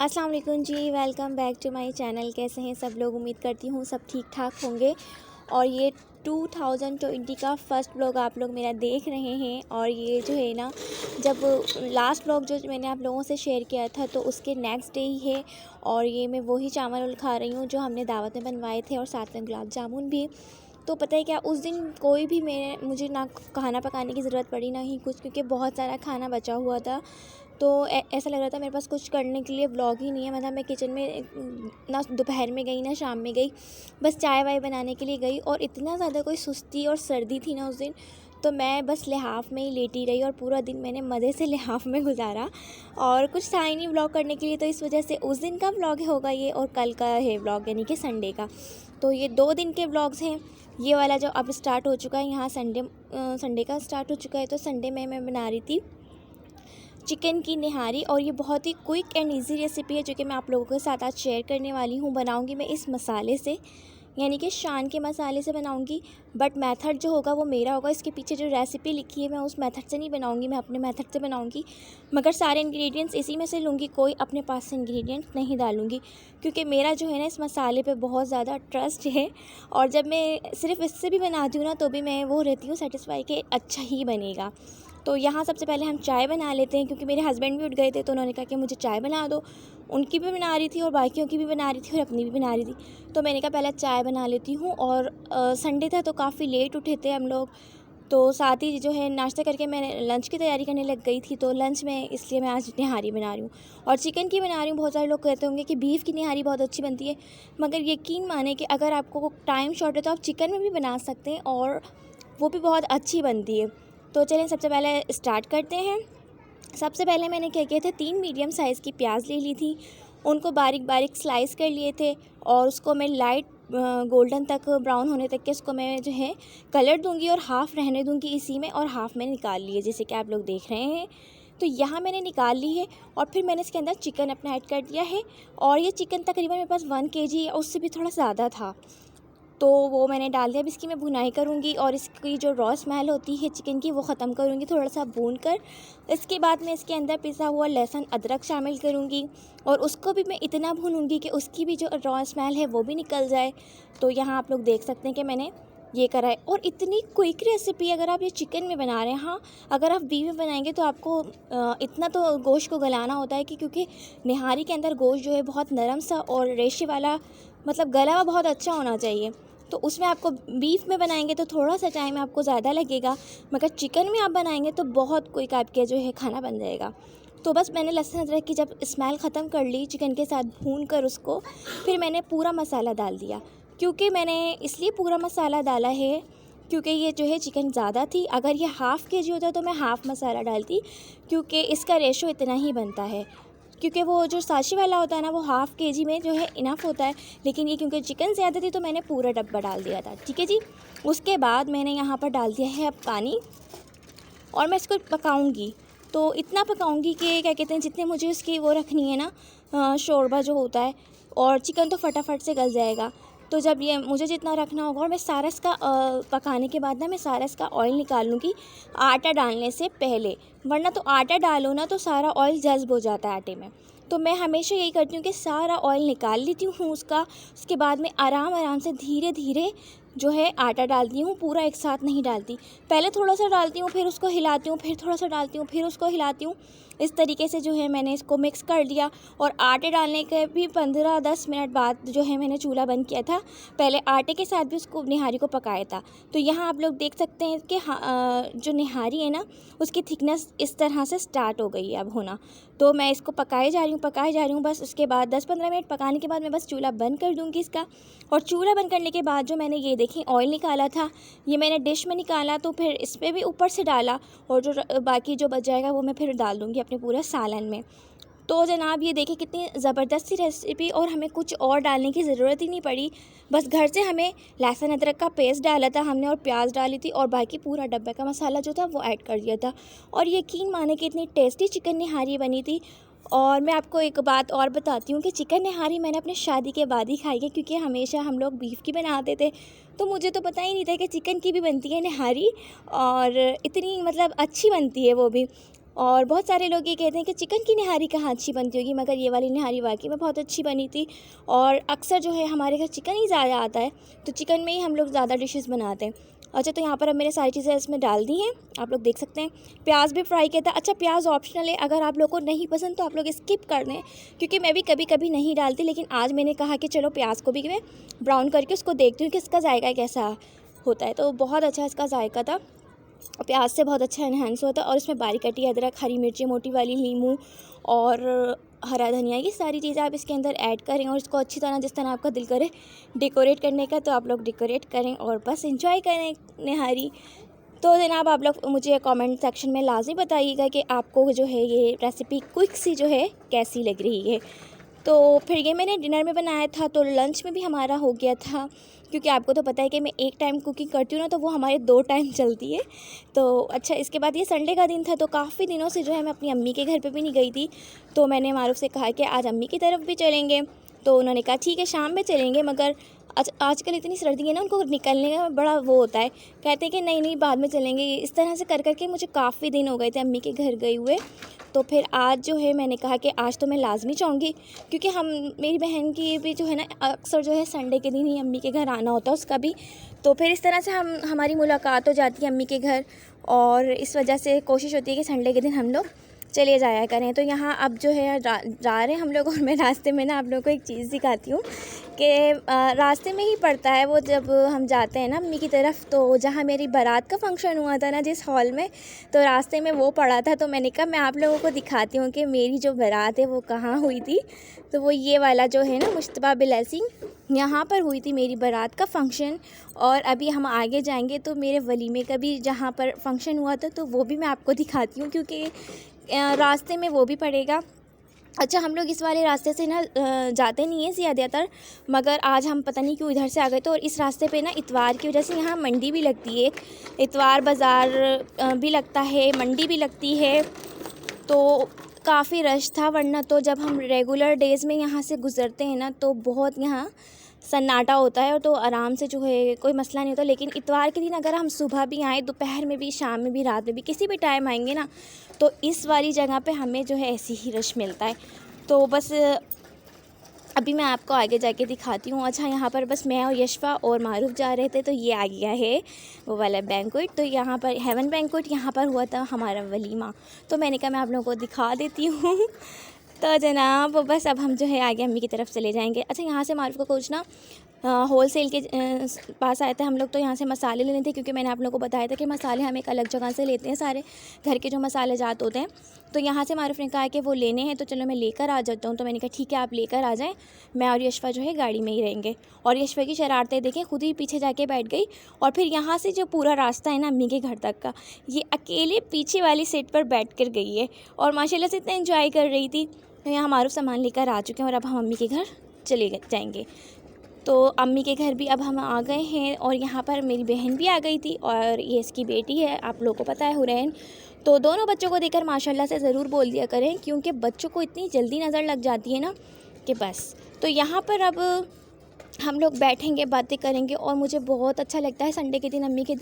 अस्सलाम वालेकुम जी, welcome back to my channel. कैसे हैं सब लोग? उम्मीद करती हूँ सब ठीक ठाक होंगे। और ये 2020 का फ़र्स्ट व्लॉग आप लोग मेरा देख रहे हैं। और ये जो है ना, जब लास्ट व्लॉग जो मैंने आप लोगों से शेयर किया था तो उसके नेक्स्ट डे ही है। और ये मैं वही चावल खा रही हूँ जो हमने दावत में बनवाए थे, और साथ में गुलाब जामुन भी। तो पता है क्या, उस दिन कोई भी मुझे ना खाना पकाने की ज़रूरत पड़ी ना ही कुछ, क्योंकि बहुत सारा खाना बचा हुआ था। तो ऐसा लग रहा था मेरे पास कुछ करने के लिए व्लॉग ही नहीं है। मतलब मैं किचन में ना दोपहर में गई ना शाम में गई, बस चाय वाय बनाने के लिए गई। और इतना ज़्यादा कोई सुस्ती और सर्दी थी ना उस दिन, तो मैं बस लिहाफ में ही लेटी रही और पूरा दिन मैंने मज़े से लिहाफ में गुजारा। और कुछ था ही नहीं व्लॉग करने के लिए, तो इस वजह से उस दिन का व्लॉग होगा ये, और कल का है व्लॉग यानी कि संडे का। तो ये 2 दिन के व्लॉग्स हैं। ये वाला जो अब स्टार्ट हो चुका है, यहाँ संडे का स्टार्ट हो चुका है। तो संडे में मैं बना रही थी चिकन की निहारी, और ये बहुत ही क्विक एंड इजी रेसिपी है जो कि मैं आप लोगों के साथ आज शेयर करने वाली हूँ। बनाऊँगी मैं इस मसाले से, यानी कि शान के मसाले से बनाऊँगी। बट मेथड जो होगा वो मेरा होगा। इसके पीछे जो रेसिपी लिखी है मैं उस मेथड से नहीं बनाऊँगी, मैं अपने मेथड से बनाऊँगी। मगर सारे इंग्रेडिएंट्स इसी में से लूँगी, कोई अपने पास से इंग्रेडिएंट्स नहीं डालूँगी, क्योंकि मेरा जो है ना इस मसाले पे बहुत ज़्यादा ट्रस्ट है। और जब मैं सिर्फ इससे भी बनाती हूँ ना, तो भी मैं वो रहती हूँ सेटिस्फाई कि अच्छा ही बनेगा। तो यहाँ सबसे पहले हम चाय बना लेते हैं, क्योंकि मेरे हस्बैंड भी उठ गए थे तो उन्होंने कहा कि मुझे चाय बना दो। उनकी भी बना रही थी और बाकियों की भी बना रही थी और अपनी भी बना रही थी। तो मैंने कहा पहले चाय बना लेती हूँ। और संडे था तो काफ़ी लेट उठे थे हम लोग, तो साथ ही जो है नाश्ता करके मैं लंच की तैयारी करने लग गई थी। तो लंच में इसलिए मैं आज निहारी बना रही हूँ, और चिकन की बना रही हूँ। बहुत सारे लोग कहते होंगे कि बीफ की निहारी बहुत अच्छी बनती है, मगर यकीन माने कि अगर आपको टाइम शॉर्ट है तो आप चिकन में भी बना सकते हैं, और वो भी बहुत अच्छी बनती है। तो चलें सबसे पहले स्टार्ट करते हैं। सबसे पहले मैंने क्या किया था, 3 मीडियम साइज़ की प्याज ले ली थी, उनको बारीक बारीक स्लाइस कर लिए थे। और उसको मैं लाइट गोल्डन तक, ब्राउन होने तक के उसको मैं जो है कलर दूंगी, और हाफ़ रहने दूंगी इसी में, और हाफ़ मैंने निकाल ली है जैसे कि आप लोग देख रहे हैं। तो यहाँ मैंने निकाल ली है, और फिर मैंने इसके अंदर चिकन अपना ऐड कर दिया है। और ये चिकन तकरीबन मेरे पास 1 kg या उससे भी थोड़ा ज़्यादा था, तो वो मैंने डाल दिया। अब इसकी मैं भुनाई करूँगी, और इसकी जो रॉ स्मेल होती है चिकन की वो ख़त्म करूँगी थोड़ा सा भून कर। इसके बाद मैं इसके अंदर पिसा हुआ लहसुन अदरक शामिल करूँगी, और उसको भी मैं इतना भूनूँगी कि उसकी भी जो रॉ स्मेल है वो भी निकल जाए। तो यहाँ आप लोग देख सकते हैं कि मैंने ये करा है। और इतनी क्विक रेसिपी, अगर आप ये चिकन में बना रहे हैं, हाँ अगर आप बीफ में बनाएंगे तो आपको इतना तो गोश्त को गलाना होता है कि, क्योंकि निहारी के अंदर गोश्त जो है बहुत नरम सा और रेशे वाला, मतलब गला हुआ बहुत अच्छा होना चाहिए। तो उसमें आपको बीफ में बनाएंगे तो थोड़ा सा टाइम आपको ज़्यादा लगेगा, मगर चिकन में आप बनाएंगे तो बहुत क्विक आपके जो है खाना बन जाएगा। तो बस मैंने लहसुन अदरक की जब स्मेल ख़त्म कर ली चिकन के साथ भून कर उसको, फिर मैंने पूरा मसाला डाल दिया। क्योंकि मैंने इसलिए पूरा मसाला डाला है क्योंकि ये जो है चिकन ज़्यादा थी। अगर ये हाफ़ kg होता तो मैं हाफ़ मसाला डालती, क्योंकि इसका रेशो इतना ही बनता है। क्योंकि वो जो साशी वाला होता है ना, वो हाफ़ kg में जो है इनफ होता है, लेकिन ये क्योंकि चिकन ज़्यादा थी तो मैंने पूरा डब्बा डाल दिया था। ठीक है जी। उसके बाद मैंने यहाँ पर डाल दिया है अब पानी, और मैं इसको पकाऊंगी। तो इतना पकाऊंगी कि क्या कहते हैं, जितने मुझे उसकी वो रखनी है ना, शोरबा जो होता है, और चिकन तो फटाफट से गल जाएगा। तो जब ये मुझे जितना रखना होगा, और मैं सारा इसका पकाने के बाद ना मैं सारा इसका ऑयल निकाल लूँगी आटा डालने से पहले, वरना तो आटा डालो ना तो सारा ऑयल जज्ब हो जाता है आटे में। तो मैं हमेशा यही करती हूँ कि सारा ऑयल निकाल लेती हूँ उसका। उसके बाद में आराम आराम से धीरे धीरे जो है आटा डालती हूँ, पूरा एक साथ नहीं डालती। पहले थोड़ा सा डालती हूँ, फिर उसको हिलाती हूँ, फिर थोड़ा सा डालती हूँ, फिर उसको हिलाती हूँ। इस तरीके से जो है मैंने इसको मिक्स कर लिया। और आटे डालने के भी 15-10 मिनट बाद जो है मैंने चूल्हा बंद किया था। पहले आटे के साथ भी उसको निहारी को पकाया था। तो यहाँ आप लोग देख सकते हैं कि जो निहारी है ना, उसकी थिकनेस इस तरह से स्टार्ट हो गई है अब होना। तो मैं इसको पकाए जा रही हूँ बस। उसके बाद 10-15 मिनट पकाने के बाद मैं बस चूल्हा बंद कर दूँगी इसका। और चूल्हा बंद करने के बाद जो मैंने ये देखिए ऑयल निकाला था, ये मैंने डिश में निकाला, तो फिर इस पर भी ऊपर से डाला, और जो बाकी जो बच जाएगा वो मैं फिर डाल दूँगी अपने पूरे सालन में। तो जनाब ये देखिए कितनी ज़बरदस्त सी रेसिपी, और हमें कुछ और डालने की ज़रूरत ही नहीं पड़ी। बस घर से हमें लहसुन अदरक का पेस्ट डाला था हमने, और प्याज डाली थी, और बाकी पूरा डब्बे का मसाला जो था वो ऐड कर दिया था। और यकीन माने कि इतनी टेस्टी चिकन निहारी बनी थी। और मैं आपको एक बात और बताती हूँ कि चिकन निहारी मैंने अपने शादी के बाद ही खाई है, क्योंकि हमेशा हम लोग बीफ की बनाते थे। तो मुझे तो पता ही नहीं था कि चिकन की भी बनती है निहारी, और इतनी मतलब अच्छी बनती है वो भी। और बहुत सारे लोग ये कहते हैं कि चिकन की निहारी कहाँ अच्छी बनती होगी, मगर ये वाली निहारी वाकई में बहुत अच्छी बनी थी। और अक्सर जो है हमारे घर चिकन ही ज़्यादा आता है, तो चिकन में ही हम लोग ज़्यादा डिशेस बनाते हैं। अच्छा, तो यहाँ पर अब मैंने सारी चीज़ें इसमें डाल दी हैं, आप लोग देख सकते हैं। प्याज भी फ्राई किया था। अच्छा, प्याज ऑप्शनल है, अगर आप लोग को नहीं पसंद तो आप लोग स्किप कर दें, क्योंकि मैं भी कभी कभी नहीं डालती, लेकिन आज मैंने कहा कि चलो प्याज को भी मैं ब्राउन करके उसको देखती हूँ कि इसका जायका कैसा होता है। तो बहुत अच्छा इसका जायका था, और प्याज से बहुत अच्छा इन्हेंस होता है। और इसमें बारीक कटी अदरक, हरी मिर्ची मोटी वाली, नींबू और हरा धनिया, ये सारी चीज़ें आप इसके अंदर ऐड करें और इसको अच्छी तरह, जिस तरह आपका दिल करे डेकोरेट करने का, तो आप लोग डेकोरेट करें और बस एंजॉय करें निहारी। तो जनाब, आप लोग मुझे कमेंट सेक्शन में लाजमी बताइएगा कि आपको जो है ये रेसिपी क्विक सी जो है कैसी लग रही है। तो फिर ये मैंने डिनर में बनाया था, तो लंच में भी हमारा हो गया था, क्योंकि आपको तो पता है कि मैं एक टाइम कुकिंग करती हूँ ना, तो वो हमारे 2 टाइम चलती है। तो अच्छा, इसके बाद ये संडे का दिन था, तो काफ़ी दिनों से जो है मैं अपनी अम्मी के घर पे भी नहीं गई थी। तो मैंने मारूफ से कहा कि आज अम्मी की तरफ भी चलेंगे, तो उन्होंने कहा ठीक है शाम में चलेंगे, मगर आजकल इतनी सर्दी है ना, उनको निकलने का बड़ा वो होता है, कहते हैं कि नहीं नहीं बाद में चलेंगे। इस तरह से कर करके मुझे काफ़ी दिन हो गए थे अम्मी के घर गए हुए। तो फिर आज जो है मैंने कहा कि आज तो मैं लाज़मी चाहूँगी, क्योंकि मेरी बहन की भी जो है ना अक्सर जो है संडे के दिन ही अम्मी के घर आना होता है उसका भी। तो फिर इस तरह से हमारी मुलाकात हो जाती है अम्मी के घर, और इस वजह से कोशिश होती है कि संडे के दिन हम लोग चले जाया करें। तो यहाँ अब जो है जा रहे हैं हम लोग, और मैं रास्ते में ना आप लोगों को एक चीज़ दिखाती हूँ कि रास्ते में ही पड़ता है वो, जब हम जाते हैं ना अम्मी की तरफ, तो जहाँ मेरी बारात का फंक्शन हुआ था ना जिस हॉल में, तो रास्ते में वो पड़ा था। तो मैंने कहा मैं आप लोगों को दिखाती हूँ कि मेरी जो बारात है वो कहाँ हुई थी। तो वो ये वाला जो है ना मुश्तबा ब्लेसिंग, यहाँ पर हुई थी मेरी बारात का फ़ंक्शन। और अभी हम आगे जाएंगे तो मेरे वलीमे का भी जहाँ पर फंक्शन हुआ था, तो वो भी मैं आपको दिखाती हूँ, क्योंकि रास्ते में वो भी पड़ेगा। अच्छा, हम लोग इस वाले रास्ते से ना जाते नहीं हैं ज़्यादातर, मगर आज हम पता नहीं क्यों इधर से आ गए। तो और इस रास्ते पे ना इतवार की वजह से यहाँ मंडी भी लगती है, इतवार बाज़ार भी लगता है, मंडी भी लगती है, तो काफ़ी रश था। वरना तो जब हम रेगुलर डेज़ में यहाँ से गुज़रते हैं ना, तो बहुत यहाँ सन्नाटा होता है, और तो आराम से जो है कोई मसला नहीं होता। लेकिन इतवार के दिन अगर हम सुबह भी आएँ, दोपहर में भी, शाम में भी, रात में भी, किसी भी टाइम आएंगे ना, तो इस वाली जगह पे हमें जो है ऐसी ही रश मिलता है। तो बस अभी मैं आपको आगे जाके दिखाती हूँ। अच्छा, यहाँ पर बस मैं और यशफा और मारूफ जा रहे थे, तो ये आ गया है वो वाला बैंक्वेट। तो यहाँ पर हेवन बैंक्वेट, यहाँ पर हुआ था हमारा वलीमा, तो मैंने कहा मैं आप लोगों को दिखा देती हूँ। तो जनाब बस अब हम जो है आगे अम्मी की तरफ चले जाएंगे। अच्छा, यहाँ से मारूफ को कुछ ना होल सेल के पास आए थे हम लोग, तो यहाँ से मसाले लेने थे, क्योंकि मैंने आप लोगों को बताया था कि मसाले हम एक अलग जगह से लेते हैं, सारे घर के जो मसाले जात होते हैं। तो यहाँ से मारूफ ने कहा कि वो लेने हैं, तो चलो मैं लेकर आ जाता हूँ। तो मैंने कहा ठीक है आप लेकर आ जाएँ, मैं और यशफा जो है गाड़ी में ही रहेंगे। और यशफा की शरारतें देखें, खुद ही पीछे जाके बैठ गई। और फिर यहाँ से जो पूरा रास्ता है ना अम्मी के घर तक का, ये अकेले पीछे वाली सीट पर बैठ कर गई है, और माशाल्लाह से इतना एंजॉय कर रही थी। तो यहाँ मारूफ सामान लेकर आ चुके हैं, और अब हम अम्मी के घर चले जाएंगे। तो अम्मी के घर भी अब हम आ गए हैं, और यहाँ पर मेरी बहन भी आ गई थी, और ये इसकी बेटी है, आप लोगों को पता है हुरैन। तो दोनों बच्चों को देखकर माशाल्लाह से ज़रूर बोल दिया करें, क्योंकि बच्चों को इतनी जल्दी नज़र लग जाती है ना कि बस। तो यहाँ पर अब हम लोग बैठेंगे, बातें करेंगे, और मुझे बहुत अच्छा लगता है संडे के दिन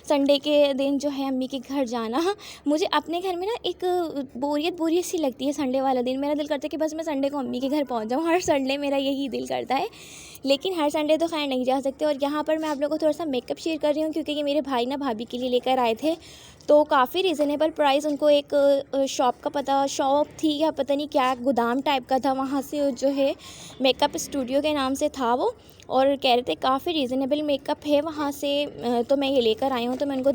संडे के दिन जो है अम्मी के घर जाना। मुझे अपने घर में ना एक बोरियत सी लगती है संडे वाला दिन। मेरा दिल करता है कि बस मैं संडे को अम्मी के घर पहुंच जाऊं, हर संडे मेरा यही दिल करता है, लेकिन हर संडे तो खैर नहीं जा सकते। और यहाँ पर मैं आप लोगों को थोड़ा सा मेकअप शेयर कर रही हूँ, क्योंकि ये मेरे भाई ना भाभी के लिए लेकर आए थे, तो काफ़ी रिजनेबल प्राइस। उनको एक शॉप थी या पता नहीं क्या गोदाम टाइप का था, वहाँ से जो है मेकअप स्टूडियो के नाम से था वो, और कह रहे थे काफ़ी रीज़नेबल मेकअप है वहाँ से। तो मैं ये लेकर आई हूँ, तो मैं उनको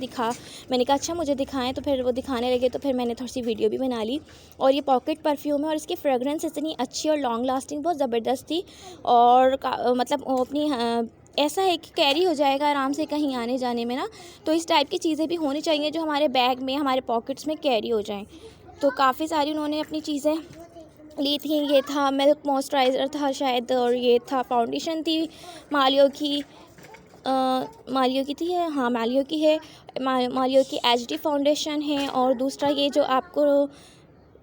मैंने कहा अच्छा मुझे दिखाएं, तो फिर वो दिखाने लगे, तो फिर मैंने थोड़ी सी वीडियो भी बना ली। और ये पॉकेट परफ्यूम है, और इसकी फ्रेगरेंस इतनी अच्छी और लॉन्ग लास्टिंग बहुत ज़बरदस्त थी, और मतलब वो अपनी ऐसा है कि कैरी हो जाएगा आराम से कहीं आने जाने में ना। तो इस टाइप की चीज़ें भी होनी चाहिए जो हमारे बैग में, हमारे पॉकेट्स में कैरी हो जाएं। तो काफ़ी सारी उन्होंने अपनी चीज़ें ली थी। ये था मिल्क मॉइस्चराइज़र था शायद, और ये था फाउंडेशन थी मालियो की, मालियो की थी, हाँ मालियो की है, मालियो की HD फाउंडेशन है। और दूसरा ये जो आपको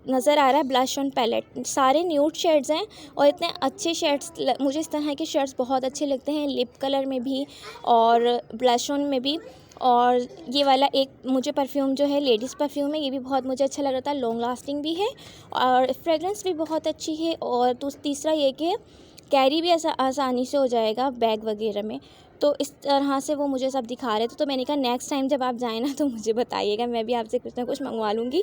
नज़र आ रहा है ब्लश ऑन पैलेट। सारे न्यूड शेड्स हैं और इतने अच्छे शेड्स, मुझे इस तरह के शेड्स बहुत अच्छे लगते हैं, लिप कलर में भी और ब्लश ऑन में भी। और ये वाला एक मुझे परफ्यूम जो है लेडीज़ परफ्यूम है, ये भी बहुत मुझे अच्छा लग रहा था, लॉन्ग लास्टिंग भी है और फ्रेगरेंस भी बहुत अच्छी है। और तीसरा ये कि कैरी भी आसानी से हो जाएगा बैग वगैरह में। तो इस तरह से वो मुझे सब दिखा रहे थे, तो मैंने कहा नेक्स्ट टाइम जब आप जाएँ ना तो मुझे बताइएगा, मैं भी आपसे कुछ ना कुछ मंगवा लूँगी।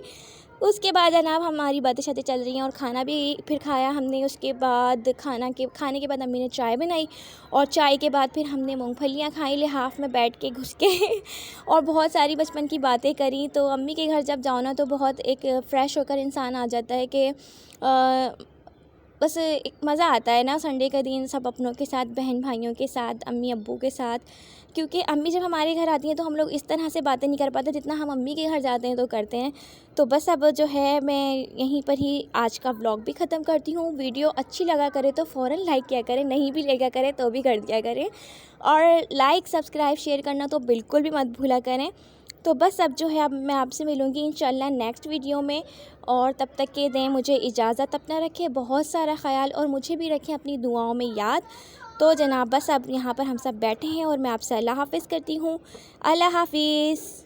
उसके बाद जनाब हमारी बातें-शातें चल रही हैं और खाना भी फिर खाया हमने। उसके बाद खाने के बाद अम्मी ने चाय बनाई और चाय के बाद फिर हमने मूँगफलियाँ खाई लिहाफ़ में बैठ के घुस के और बहुत सारी बचपन की बातें करी। तो अम्मी के घर जब जाओ ना तो बहुत एक फ़्रेश होकर इंसान आ जाता है कि बस एक मज़ा आता है ना संडे का दिन सब अपनों के साथ, बहन भाइयों के साथ, अम्मी अब्बू के साथ। क्योंकि अम्मी जब हमारे घर आती हैं तो हम लोग इस तरह से बातें नहीं कर पाते जितना हम अम्मी के घर जाते हैं तो करते हैं। तो बस अब जो है मैं यहीं पर ही आज का व्लॉग भी ख़त्म करती हूँ। वीडियो अच्छी लगा करे तो फ़ौरन लाइक किया करें, नहीं भी लगा करे तो भी कर दिया करें और लाइक सब्सक्राइब शेयर करना तो बिल्कुल भी मत भूला करें। तो बस अब जो है अब मैं आपसे मिलूँगी इंशाल्लाह नेक्स्ट वीडियो में और तब तक के दें मुझे इजाज़त। अपना रखें बहुत सारा ख़याल और मुझे भी रखें अपनी दुआओं में याद। तो जनाब बस अब यहाँ पर हम सब बैठे हैं और मैं आपसे अल्लाह हाफ़िज़ करती हूँ। अल्लाह हाफ़िज़।